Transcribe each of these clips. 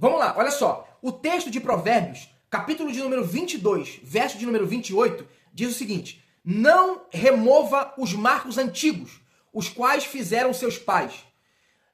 Vamos lá, olha só. O texto de Provérbios, capítulo de número 22, verso de número 28, diz o seguinte: não remova os marcos antigos, os quais fizeram seus pais.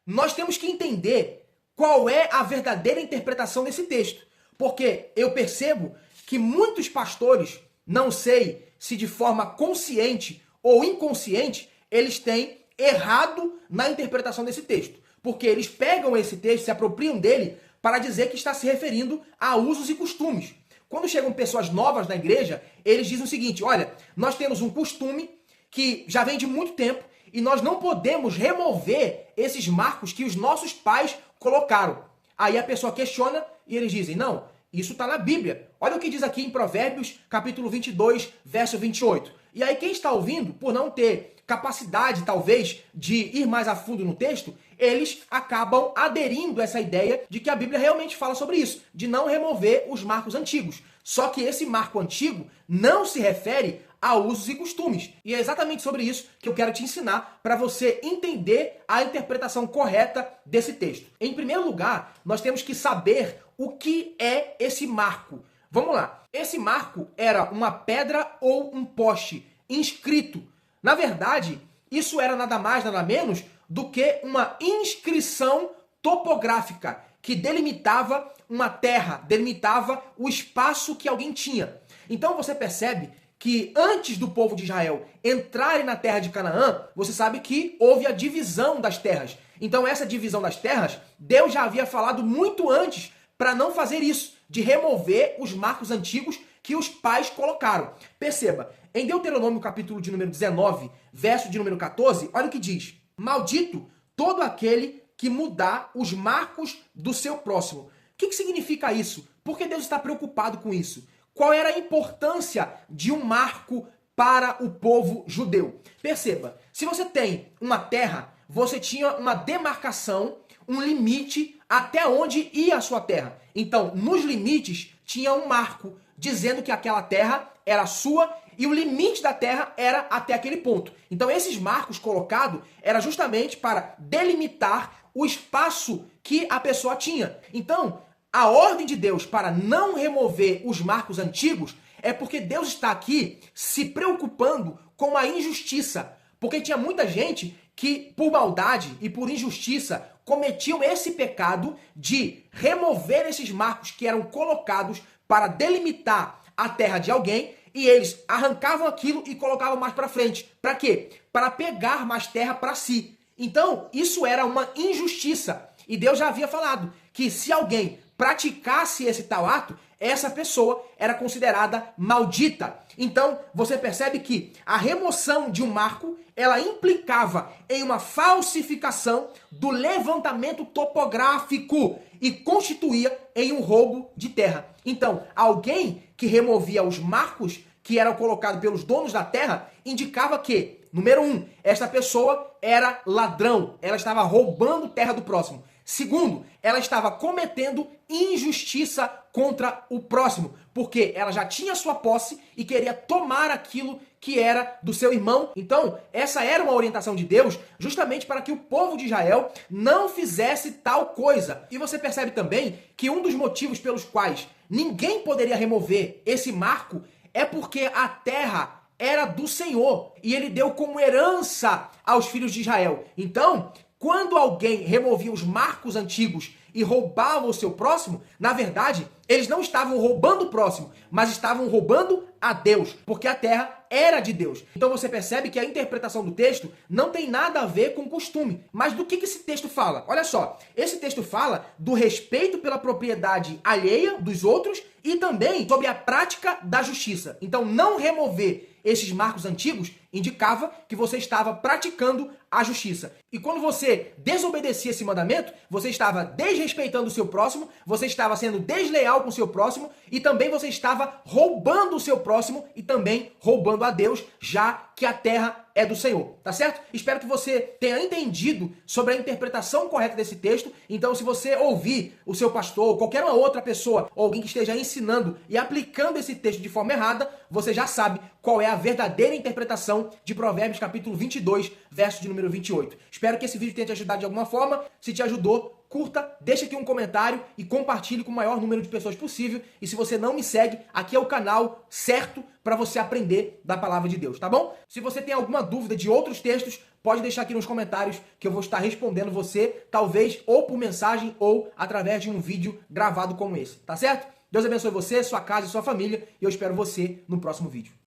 Nós temos que entender qual é a verdadeira interpretação desse texto. Porque eu percebo que muitos pastores, não sei se de forma consciente ou inconsciente, eles têm errado na interpretação desse texto. Porque eles pegam esse texto, se apropriam dele, para dizer que está se referindo a usos e costumes. Quando chegam pessoas novas na igreja, eles dizem o seguinte: olha, nós temos um costume que já vem de muito tempo e nós não podemos remover esses marcos que os nossos pais colocaram. Aí a pessoa questiona e eles dizem: não, isso está na Bíblia. Olha o que diz aqui em Provérbios, capítulo 22, verso 28. E aí quem está ouvindo, por não ter capacidade, talvez, de ir mais a fundo no texto, eles acabam aderindo a essa ideia de que a Bíblia realmente fala sobre isso, de não remover os marcos antigos. Só que esse marco antigo não se refere a usos e costumes. E é exatamente sobre isso que eu quero te ensinar para você entender a interpretação correta desse texto. Em primeiro lugar, nós temos que saber o que é esse marco. Vamos lá. Esse marco era uma pedra ou um poste inscrito. Na verdade, isso era nada mais, nada menos do que uma inscrição topográfica que delimitava uma terra, delimitava o espaço que alguém tinha. Então você percebe que antes do povo de Israel entrarem na terra de Canaã, você sabe que houve a divisão das terras. Então essa divisão das terras, Deus já havia falado muito antes para não fazer isso, de remover os marcos antigos que os pais colocaram. Perceba, em Deuteronômio capítulo de número 19, verso de número 14, olha o que diz: maldito todo aquele que mudar os marcos do seu próximo. O que significa isso? Por que Deus está preocupado com isso? Qual era a importância de um marco para o povo judeu? Perceba, se você tem uma terra, você tinha uma demarcação, um limite até onde ia a sua terra. Então, nos limites, tinha um marco dizendo que aquela terra era sua e o limite da terra era até aquele ponto. Então, esses marcos colocados era justamente para delimitar o espaço que a pessoa tinha. Então, a ordem de Deus para não remover os marcos antigos é porque Deus está aqui se preocupando com a injustiça. Porque tinha muita gente que, por maldade e por injustiça, cometiam esse pecado de remover esses marcos que eram colocados para delimitar a terra de alguém, e eles arrancavam aquilo e colocavam mais para frente. Para quê? Para pegar mais terra para si. Então, isso era uma injustiça. E Deus já havia falado que se alguém praticasse esse tal ato, essa pessoa era considerada maldita. Então, você percebe que a remoção de um marco, ela implicava em uma falsificação do levantamento topográfico e constituía em um roubo de terra. Então, alguém que removia os marcos que eram colocados pelos donos da terra, indicava que, número 1, esta pessoa era ladrão, ela estava roubando terra do próximo. Segundo, ela estava cometendo injustiça contra o próximo, porque ela já tinha sua posse e queria tomar aquilo que era do seu irmão. Então, essa era uma orientação de Deus justamente para que o povo de Israel não fizesse tal coisa. E você percebe também que um dos motivos pelos quais ninguém poderia remover esse marco é porque a terra era do Senhor e ele deu como herança aos filhos de Israel. Então, quando alguém removia os marcos antigos e roubava o seu próximo, na verdade, eles não estavam roubando o próximo, mas estavam roubando a Deus, porque a terra era de Deus. Então você percebe que a interpretação do texto não tem nada a ver com costume. Mas do que esse texto fala? Olha só, esse texto fala do respeito pela propriedade alheia dos outros e também sobre a prática da justiça. Então não remover esses marcos antigos indicava que você estava praticando a justiça. E quando você desobedecia esse mandamento, você estava desrespeitando o seu próximo, você estava sendo desleal com o seu próximo e também você estava roubando o seu próximo e também roubando a Deus, já que a terra é do Senhor, tá certo? Espero que você tenha entendido sobre a interpretação correta desse texto. Então, se você ouvir o seu pastor ou qualquer outra pessoa, ou alguém que esteja ensinando e aplicando esse texto de forma errada, você já sabe qual é a verdadeira interpretação de Provérbios capítulo 22, verso de número 28. Espero que esse vídeo tenha te ajudado de alguma forma. Se te ajudou, curta, deixa aqui um comentário e compartilhe com o maior número de pessoas possível. E se você não me segue, aqui é o canal certo para você aprender da palavra de Deus, tá bom? Se você tem alguma dúvida de outros textos, pode deixar aqui nos comentários que eu vou estar respondendo você, talvez ou por mensagem ou através de um vídeo gravado como esse, tá certo? Deus abençoe você, sua casa e sua família e eu espero você no próximo vídeo.